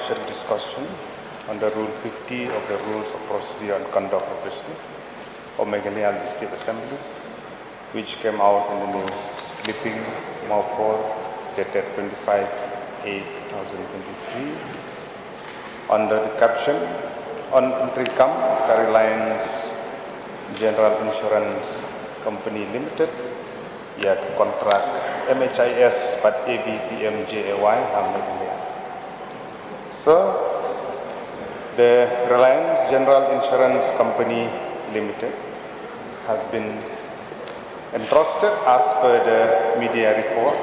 special discussion under Rule 50 of the Rules of Procedure and Conduct of Business of Meghalaya District Assembly, which came out in the news clipping Mawphor dated 25/8/2023 under the caption on Tricam Reliance General Insurance Company Limited, yet contract MHIS but ABPMJAY Meghalaya. So, the Reliance General Insurance Company Limited has been entrusted as per the media report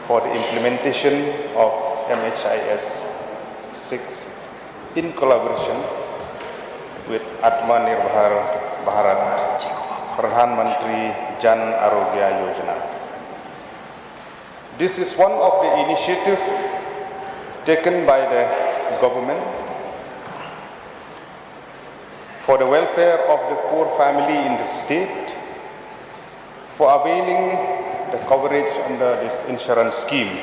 for the implementation of MHIS 6 in collaboration with Atmanirbhar Bharat Pradhan Mantri Jan Arogya Yojana. This is one of the initiatives taken by the government for the welfare of the poor family in the state, for availing the coverage under this insurance scheme.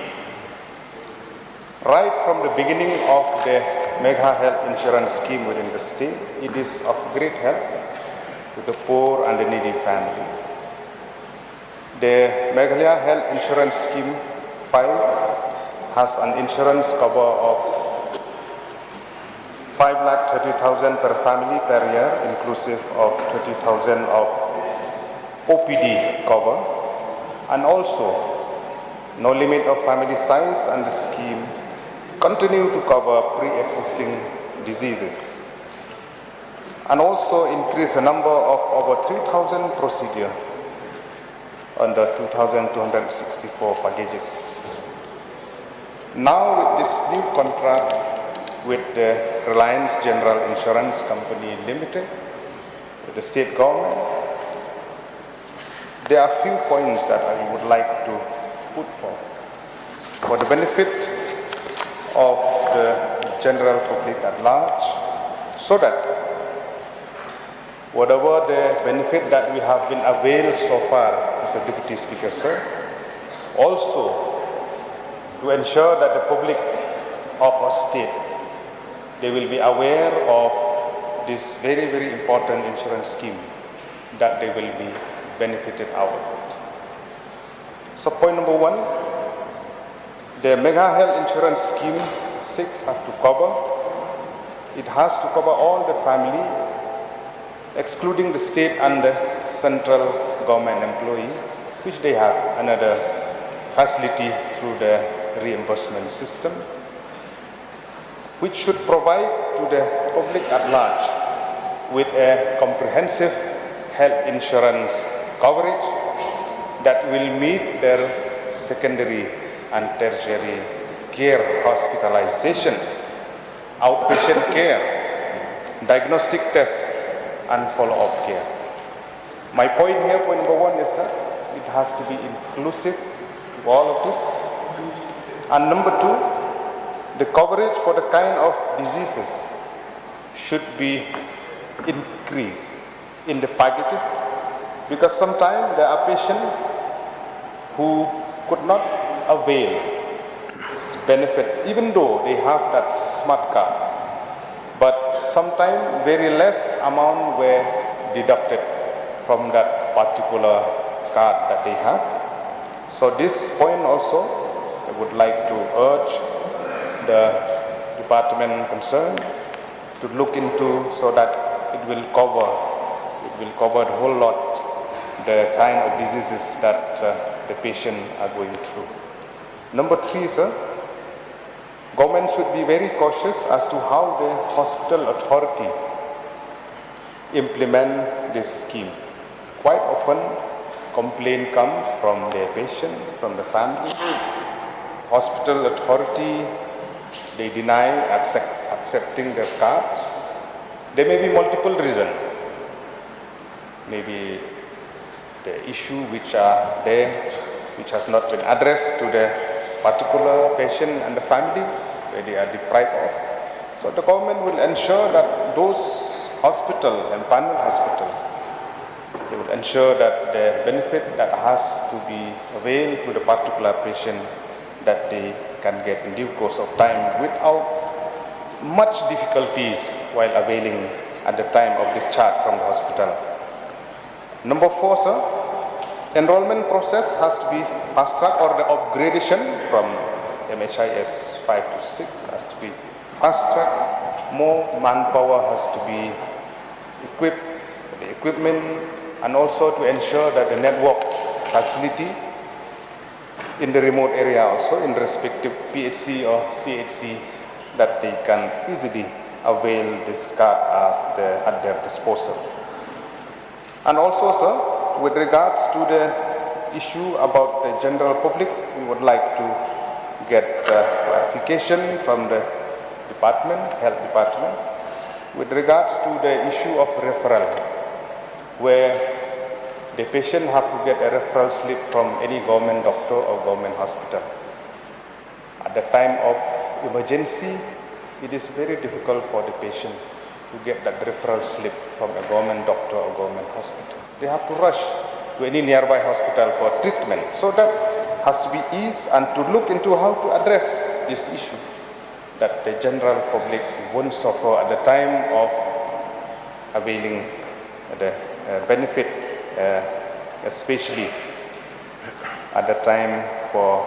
Right from the beginning of the Mega Health Insurance Scheme within the state, it is of great help to the poor and the needy family. The Meghalaya Health Insurance Scheme 5 has an insurance cover of 5,30,000 per family per year, inclusive of 30,000 of OPD cover, and also no limit of family size, and the scheme continue to cover pre-existing diseases, and also increase the number of over 3,000 procedure under 2,264 packages. Now with this new contract with the Reliance General Insurance Company Limited, with the state government, there are a few points that I would like to put forward for the benefit of the general public at large, so that whatever the benefit that we have been availed so far, Mr. Deputy Speaker, sir, also to ensure that the public of our state, they will be aware of this very, very important insurance scheme, that they will be benefited out of it. So point number one, the Mega Health Insurance Scheme 6 has to cover, it has to cover all the family, excluding the state and the central government employee, which they have another facility through the reimbursement system, which should provide to the public at large with a comprehensive health insurance coverage that will meet their secondary and tertiary care, hospitalization, outpatient care, diagnostic tests, and follow-up care. My point here, point number one, is that it has to be inclusive to all of this. And number two, the coverage for the kind of diseases should be increased in the packages, because sometimes there are patients who could not avail this benefit, even though they have that smart card, but sometimes very less amount were deducted from that particular card that they have. So this point also, I would like to urge the department concerned to look into, so that it will cover the whole lot, the kind of diseases that the patient are going through. Number three, sir, government should be very cautious as to how the hospital authority implement this scheme. Quite often, complaint comes from their patient, from the family. Hospital authority, they deny accepting their cards. There may be multiple reasons. Maybe the issue which are there, which has not been addressed to the particular patient and the family, where they are deprived of. So the government will ensure that those hospital and panel hospital, they will ensure that the benefit that has to be availed to the particular patient, that they can get in due course of time without much difficulties while availing at the time of discharge from the hospital. Number 4, sir, enrollment process has to be fast-tracked, or the upgradation from MHIS 5 to 6 has to be fast-tracked. More manpower has to be equipped with the equipment, and also to ensure that the network facility in the remote area, also in the respective PHC or CHC, that they can easily avail this card at their disposal. And also, sir, with regards to the issue about the general public, we would like to get clarification from the department, health department, with regards to the issue of referral, where the patient have to get a referral slip from any government doctor or government hospital. At the time of emergency, it is very difficult for the patient to get that referral slip from a government doctor or government hospital. They have to rush to any nearby hospital for treatment. So that has to be eased, and to look into how to address this issue, that the general public won't suffer at the time of availing the benefit, especially at the time for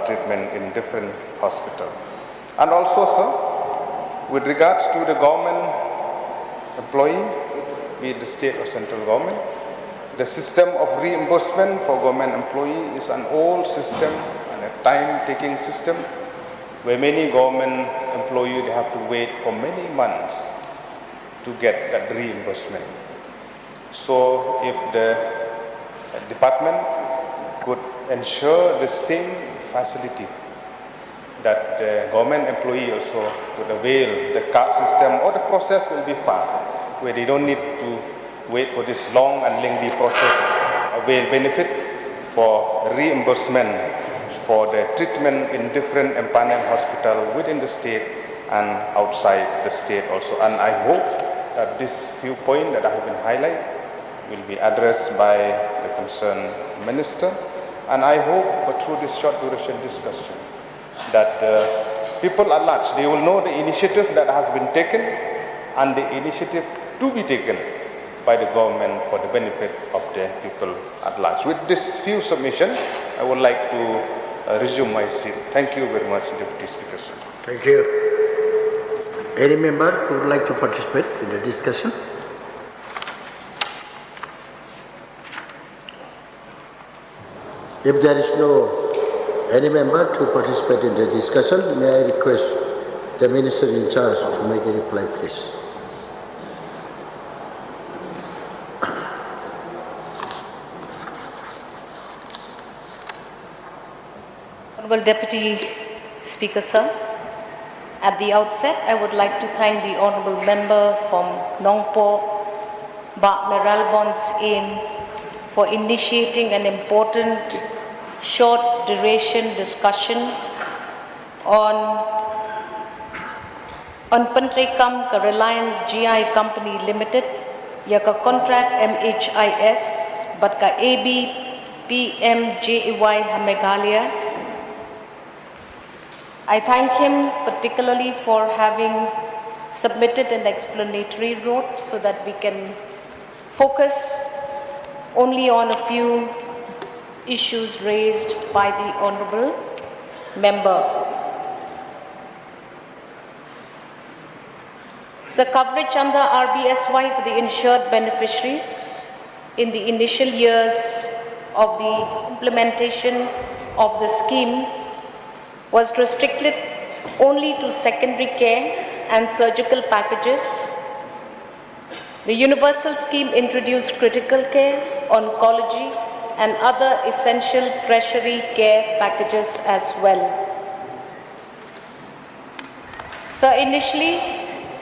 treatment in different hospitals. And also, sir, with regards to the government employee, be it the state or central government, the system of reimbursement for government employee is an old system and a time-taking system, where many government employees they have to wait for many months to get that reimbursement. So if the department could ensure the same facility, that the government employee also would avail the card system, or the process will be fast, where they don't need to wait for this long and lengthy process, avail benefit for reimbursement for the treatment in different empaneled hospitals within the state and outside the state also. And I hope that this few points that I have been highlighted will be addressed by the concerned minister. And I hope, but through this short duration discussion, that people at large, they will know the initiative that has been taken and the initiative to be taken by the government for the benefit of the people at large. With this few submission, I would like to resume my seat. Thank you very much, Deputy Speaker, sir. Thank you. Any member who would like to participate in the discussion? If there is any member to participate in the discussion, may I request the minister in charge to make a reply, please. Honorable Deputy Speaker, sir, at the outset, I would like to thank the Honorable Member from Nongpang, Bak Meralbon's Ain, for initiating an important short duration discussion on Pentrekam ka Reliance GI Company Limited, yaka contract MHIS, but ka AB PMJY Meghalaya. I thank him particularly for having submitted an explanatory note so that we can focus only on a few issues raised by the Honourable Member. So coverage under RBSY for the insured beneficiaries in the initial years of the implementation of the scheme was restricted only to secondary care and surgical packages. The universal scheme introduced critical care, oncology, and other essential tertiary care packages as well. So initially,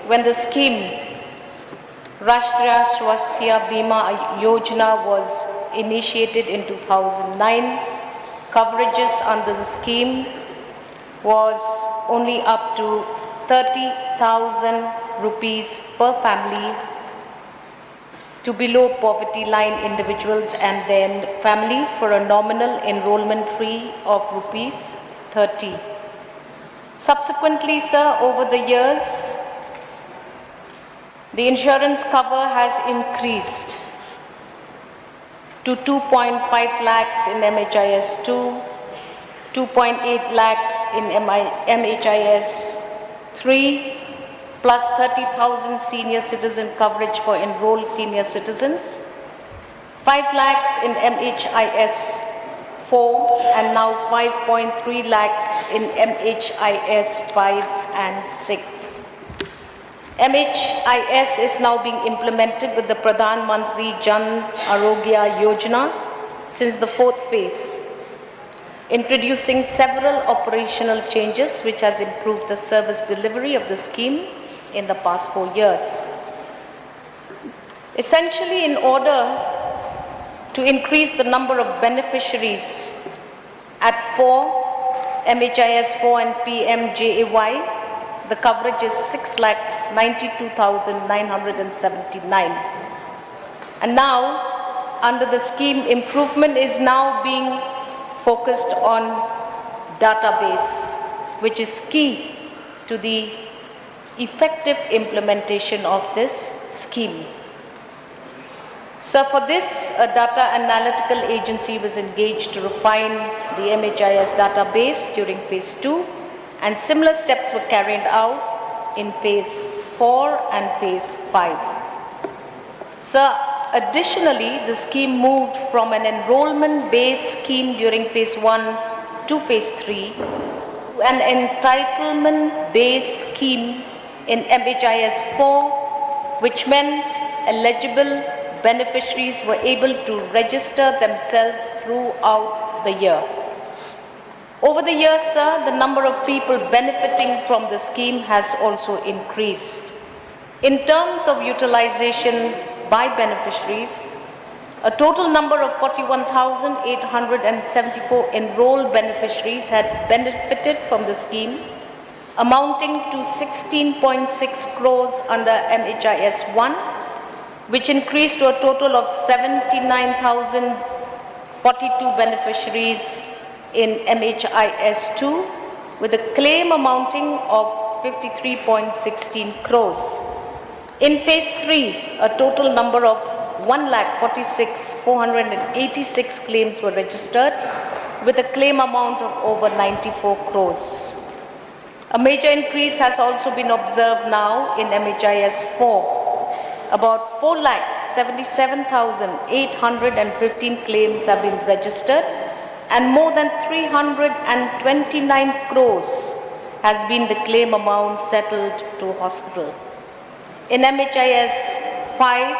when the scheme Rashtriya Swasthya Bima Yojana was initiated in 2009, coverages under the scheme was only up to 30,000 rupees per family to below poverty line individuals and their families for a nominal enrollment fee of rupees 30. Subsequently, sir, over the years, The insurance cover has increased to 2.5 lakhs in MHIS 2, 2.8 lakhs in MHIS 3, plus 30,000 senior citizen coverage for enrolled senior citizens, 5 lakhs in MHIS 4, and now 5.3 lakhs in MHIS 5 and 6. MHIS is now being implemented with the Pradhan Mantri Jan Arogya Yojana since the 4th phase, introducing several operational changes which has improved the service delivery of the scheme in the past 4 years. Essentially, in order to increase the number of beneficiaries at 4, MHIS 4 and PMJAY, the coverage is 6,92,979. And now, under the scheme, improvement is now being focused on database, which is key to the effective implementation of this scheme. So for this, a data analytical agency was engaged to refine the MHIS database during phase 2, and similar steps were carried out in phase 4 and phase 5. So additionally, the scheme moved from an enrollment-based scheme during phase 1 to phase 3 to an entitlement-based scheme in MHIS 4, which meant eligible beneficiaries were able to register themselves throughout the year. Over the years, sir, the number of people benefiting from the scheme has also increased. In terms of utilization by beneficiaries, a total number of 41,874 enrolled beneficiaries had benefited from the scheme, amounting to 16.6 crores under MHIS 1, which increased to a total of 79,042 beneficiaries in MHIS 2, with a claim amounting of 53.16 crores. In phase 3, a total number of 1,46,486 claims were registered, with a claim amount of over 94 crores. A major increase has also been observed now in MHIS 4. About 4,77,815 claims have been registered, and more than 329 crores has been the claim amount settled to hospital. In MHIS 5,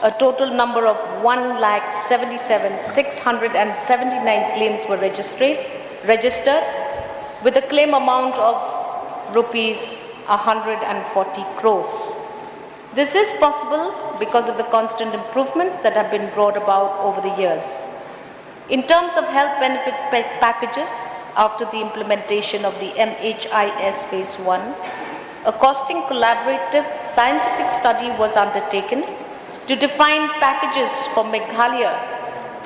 a total number of 1,77,679 claims were registered, with a claim amount of rupees 140 crores. This is possible because of the constant improvements that have been brought about over the years. In terms of health benefit packages, after the implementation of the MHIS phase 1, a costing collaborative scientific study was undertaken to define packages for Meghalaya,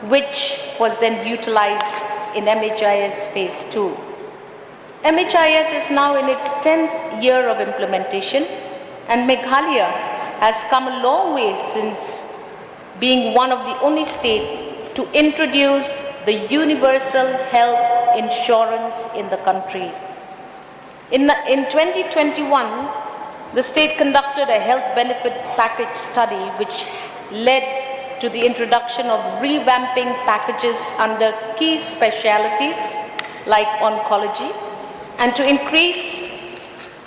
which was then utilized in MHIS phase 2. MHIS is now in its 10th year of implementation, and Meghalaya has come a long way since being one of the only states to introduce the universal health insurance in the country. In 2021, the state conducted a health benefit package study which led to the introduction of revamping packages under key specialties like oncology, and to increase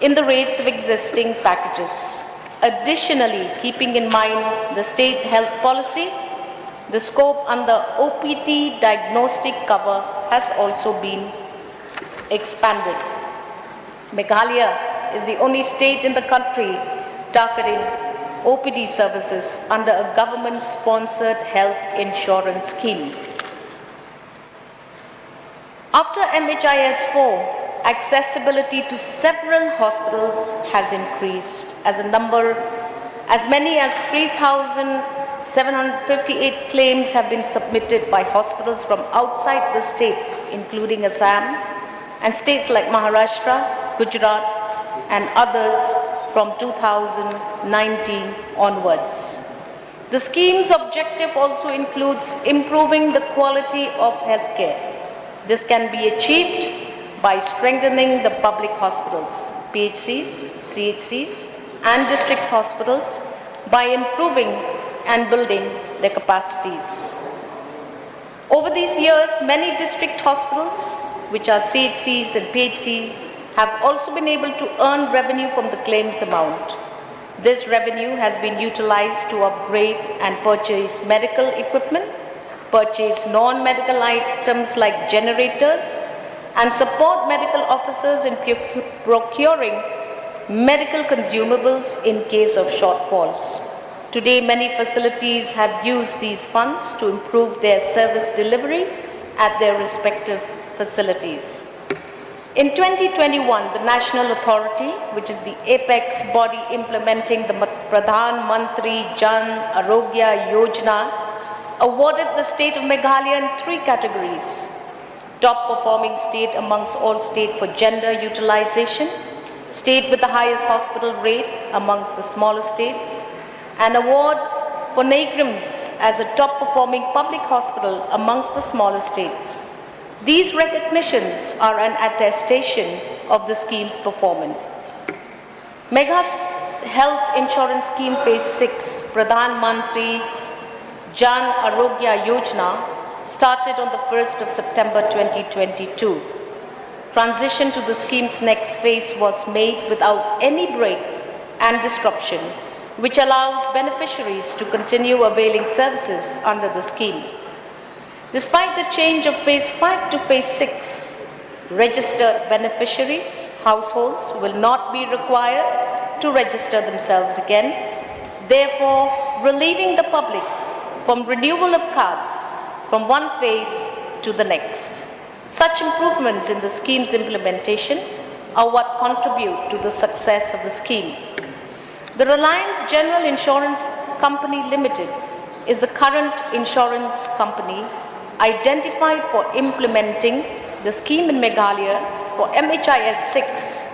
in the rates of existing packages. Additionally, keeping in mind the state health policy, the scope under OPD diagnostic cover has also been expanded. Meghalaya is the only state in the country targeting OPD services under a government-sponsored health insurance scheme. After MHIS 4, accessibility to several hospitals has increased as many as 3,758 claims have been submitted by hospitals from outside the state, including Assam and states like Maharashtra, Gujarat and others from 2019 onwards. The scheme's objective also includes improving the quality of healthcare. This can be achieved by strengthening the public hospitals, PHCs, CHCs, and district hospitals by improving and building their capacities. Over these years, many district hospitals, which are CHCs and PHCs, have also been able to earn revenue from the claims amount. This revenue has been utilized to upgrade and purchase medical equipment, purchase non-medical items like generators, and support medical officers in procuring medical consumables in case of shortfalls. Today, many facilities have used these funds to improve their service delivery at their respective facilities. In 2021, the National Authority, which is the apex body implementing the Pradhan Mantri Jan Arogya Yojana, awarded the state of Meghalaya in 3 categories: top performing state amongst all states for gender utilization, state with the highest hospital rate amongst the smaller states, an award for Nagrams as a top performing public hospital amongst the smaller states. These recognitions are an attestation of the scheme's performance. Megha's Health Insurance Scheme Phase 6, Pradhan Mantri Jan Arogya Yojana, started on the 1st of September 2022. Transition to the scheme's next phase was made without any break and disruption, which allows beneficiaries to continue availing services under the scheme. Despite the change of Phase 5 to Phase 6, registered beneficiaries, households, will not be required to register themselves again, therefore relieving the public from renewal of cards from one phase to the next. Such improvements in the scheme's implementation are what contribute to the success of the scheme. The Reliance General Insurance Company Limited is the current insurance company identified for implementing the scheme in Meghalaya for MHIS 6,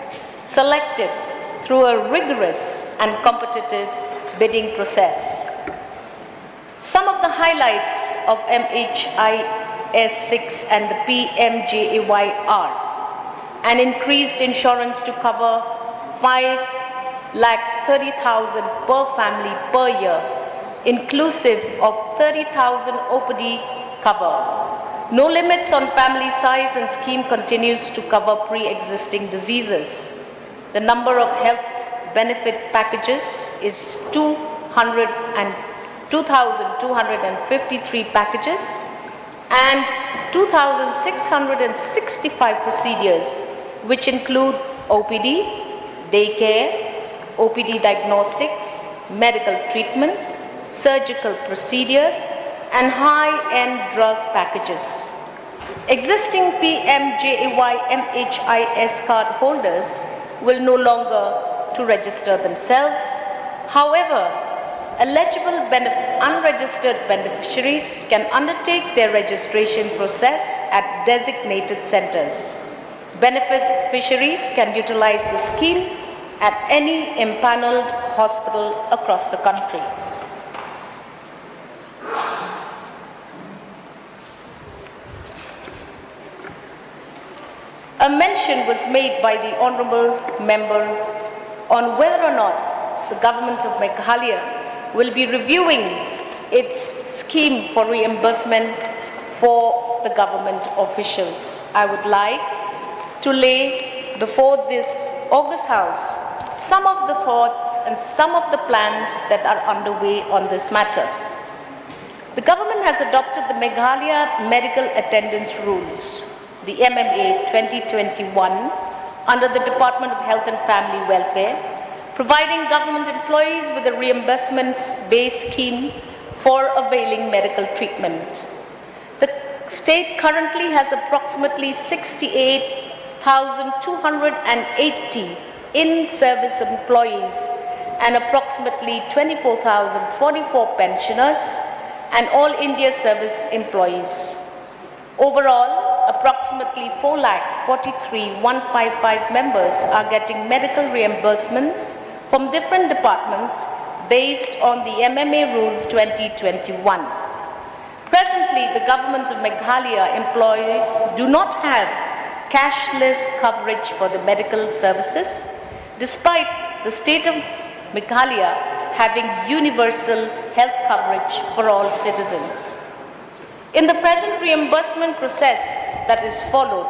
selected through a rigorous and competitive bidding process. Some of the highlights of MHIS 6 and the PMJAY are an increased insurance to cover 5,30,000 per family per year, inclusive of 30,000 OPD cover. No limits on family size, and scheme continues to cover pre-existing diseases. The number of health benefit packages is 2,253 packages and 2,665 procedures, which include OPD, daycare, OPD diagnostics, medical treatments, surgical procedures, and high-end drug packages. Existing PMJAY MHIS card holders will no longer to register themselves. However, eligible unregistered beneficiaries can undertake their registration process at designated centers. Beneficiaries can utilize the scheme at any empaneled hospital across the country. A mention was made by the Honourable Member on whether or not the Government of Meghalaya will be reviewing its scheme for reimbursement for the government officials. I would like to lay before this August House some of the thoughts and some of the plans that are underway on this matter. The government has adopted the Meghalaya Medical Attendance Rules, the MMA 2021, under the Department of Health and Family Welfare, providing government employees with a reimbursements-based scheme for availing medical treatment. The state currently has approximately 68,280 in-service employees and approximately 24,044 pensioners and all India service employees. Overall, approximately 4,43,155 members are getting medical reimbursements from different departments based on the MMA Rules 2021. Presently, the government of Meghalaya employees do not have cashless coverage for the medical services, despite the state of Meghalaya having universal health coverage for all citizens. In the present reimbursement process that is followed,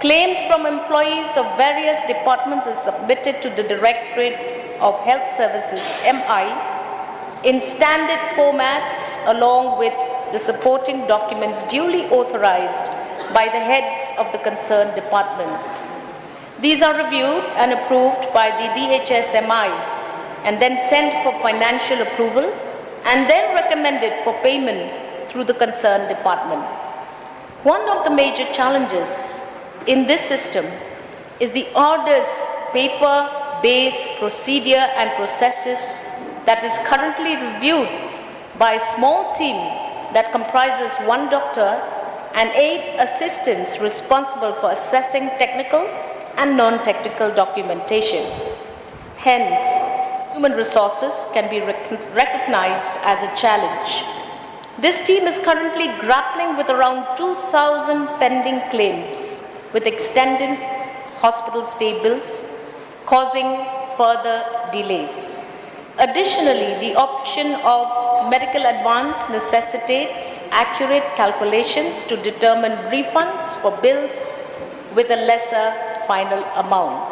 claims from employees of various departments are submitted to the Directorate of Health Services, MI, in standard formats along with the supporting documents duly authorized by the heads of the concerned departments. These are reviewed and approved by the DHSMI and then sent for financial approval and then recommended for payment through the concerned department. One of the major challenges in this system is the arduous paper-based procedure and processes that is currently reviewed by a small team that comprises one doctor and 8 assistants responsible for assessing technical and non-technical documentation. Hence, human resources can be recognized as a challenge. This team is currently grappling with around 2,000 pending claims with extended hospital stay bills, causing further delays. Additionally, the option of medical advance necessitates accurate calculations to determine refunds for bills with a lesser final amount.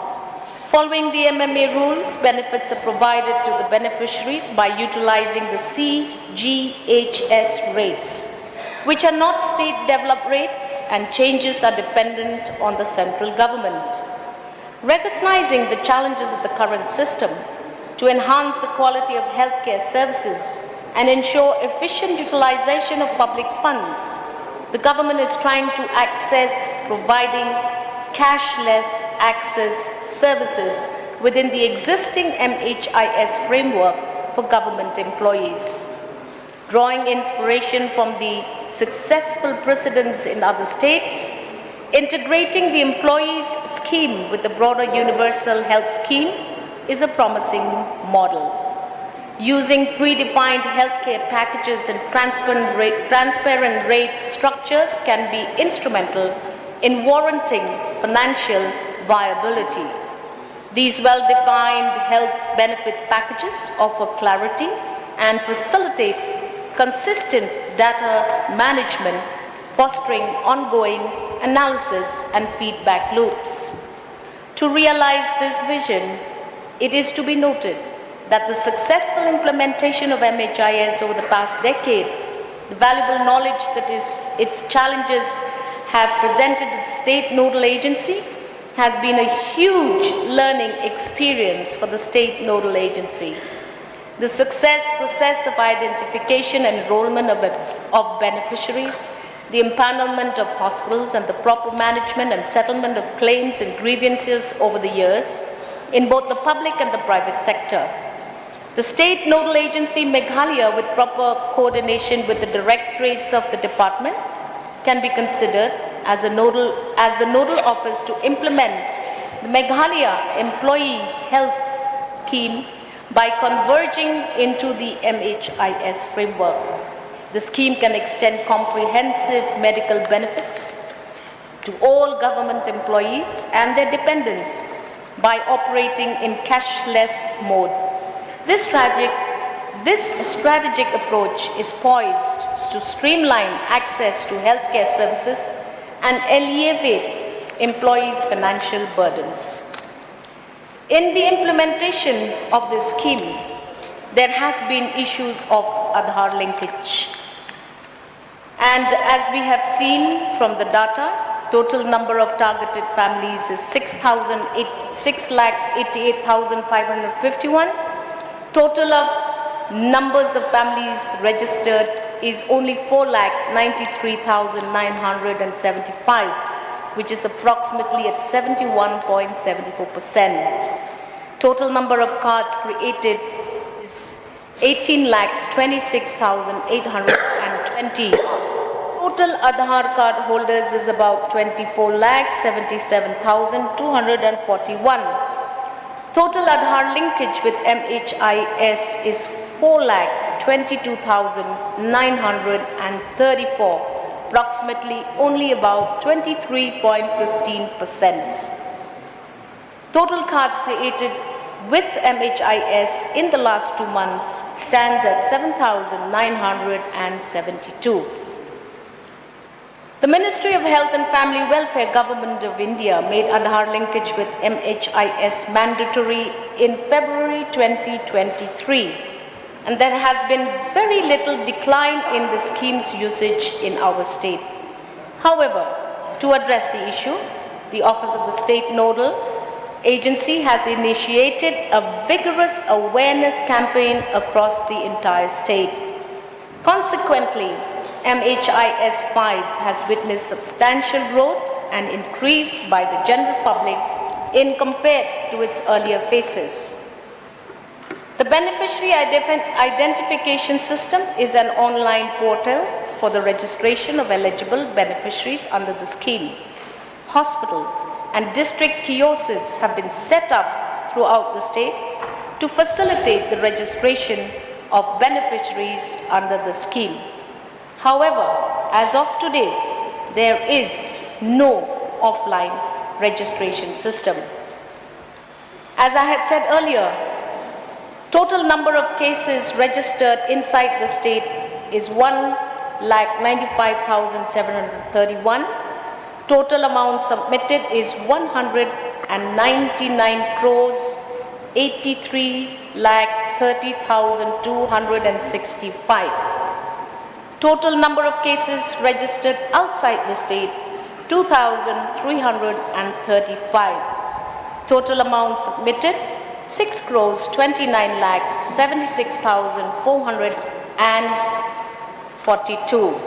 Following the MMA rules, benefits are provided to the beneficiaries by utilizing the CGHS rates, which are not state-developed rates, and changes are dependent on the central government. Recognizing the challenges of the current system, to enhance the quality of healthcare services and ensure efficient utilization of public funds, the government is trying to access providing cashless access services within the existing MHIS framework for government employees. Drawing inspiration from the successful precedents in other states, integrating the employees scheme with the broader universal health scheme is a promising model. Using predefined healthcare packages and transparent rate structures can be instrumental in warranting financial viability. These well-defined health benefit packages offer clarity and facilitate consistent data management, fostering ongoing analysis and feedback loops. To realize this vision, it is to be noted that the successful implementation of MHIS over the past decade, the valuable knowledge that its challenges have presented to the state nodal agency has been a huge learning experience for the state nodal agency. The success process of identification and enrollment of beneficiaries, the empanelment of hospitals, and the proper management and settlement of claims and grievances over the years in both the public and the private sector. The state nodal agency Meghalaya, with proper coordination with the directorates of the department, can be considered as the nodal office to implement the Meghalaya Employee Health Scheme by converging into the MHIS framework. The scheme can extend comprehensive medical benefits to all government employees and their dependents by operating in cashless mode. This strategic approach is poised to streamline access to healthcare services and alleviate employees' financial burdens. In the implementation of this scheme, there has been issues of Aadhaar linkage. And as we have seen from the data, total number of targeted families is 6,88,551. Total of numbers of families registered is only 4,93,975, which is approximately at 71.74%. Total number of cards created is 18,26,820. Total Aadhaar card holders is about 24,77,241. Total Aadhaar linkage with MHIS is 4,22,934, approximately only about 23.15%. Total cards created with MHIS in the last 2 months stands at 7,972. The Ministry of Health and Family Welfare, Government of India made Aadhaar linkage with MHIS mandatory in February 2023, and there has been very little decline in the scheme's usage in our state. However, to address the issue, the Office of the State Nodal Agency has initiated a vigorous awareness campaign across the entire state. Consequently, MHIS 5 has witnessed substantial growth and increase by the general public in compared to its earlier phases. The beneficiary identification system is an online portal for the registration of eligible beneficiaries under the scheme. Hospital and district kiosks have been set up throughout the state to facilitate the registration of beneficiaries under the scheme. However, as of today, there is no offline registration system. As I had said earlier, total number of cases registered inside the state is 1,95,731. Total amount submitted is 199 crores 83,30,265. Total number of cases registered outside the state, 2,335. Total amount submitted, 6 crores 29 lakhs 76,442.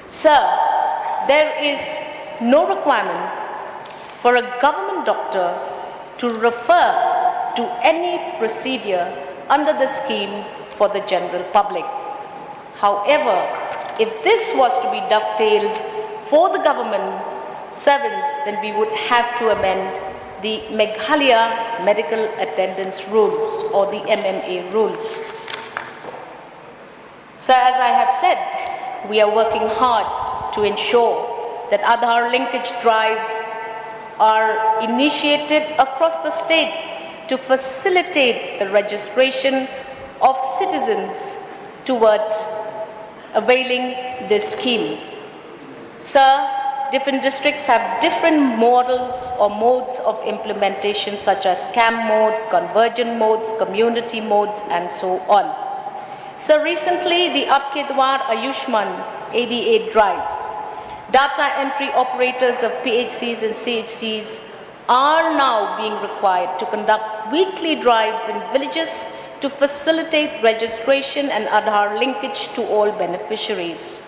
Sir, there is no requirement for a government doctor to refer to any procedure under the scheme for the general public. However, if this was to be dovetailed for the government servants, then we would have to amend the Meghalaya Medical Attendance Rules or the MMA rules. So as I have said, we are working hard to ensure that Aadhaar linkage drives are initiated across the state to facilitate the registration of citizens towards availing this scheme. Sir, different districts have different models or modes of implementation such as camp mode, convergent modes, community modes and so on. So recently the Aapke Dwar Ayushman ADA drive, data entry operators of PHCs and CHCs are now being required to conduct weekly drives in villages to facilitate registration and Aadhaar linkage to all beneficiaries.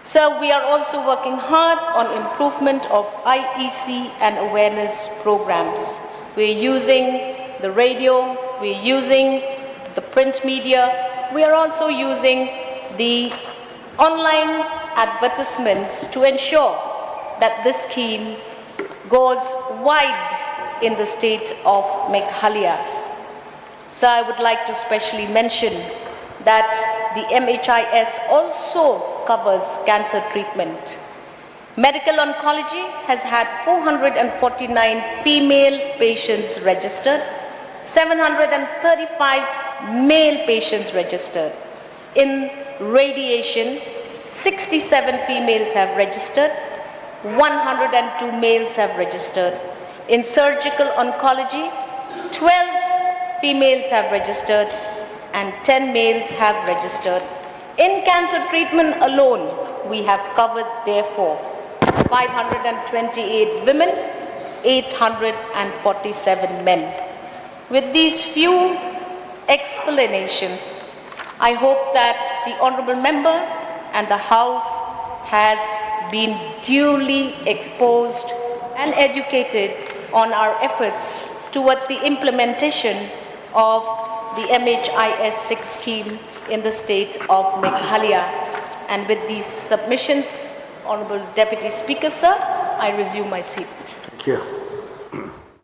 So we are also working hard on improvement of IEC and awareness programs. We're using the radio, we're using the print media, we are also using the online advertisements to ensure that this scheme goes wide in the state of Meghalaya. So I would like to specially mention that the MHIS also covers cancer treatment. Medical oncology has had 449 female patients registered, 735 male patients registered. In radiation, 67 females have registered, 102 males have registered. In surgical oncology, 12 females have registered and 10 males have registered. In cancer treatment alone, we have covered therefore 528 women, 847 men. With these few explanations, I hope that the Honourable Member and the House has been duly exposed and educated on our efforts towards the implementation of the MHIS 6 scheme in the state of Meghalaya. And with these submissions, Honourable Deputy Speaker, sir, I resume my seat. Thank you.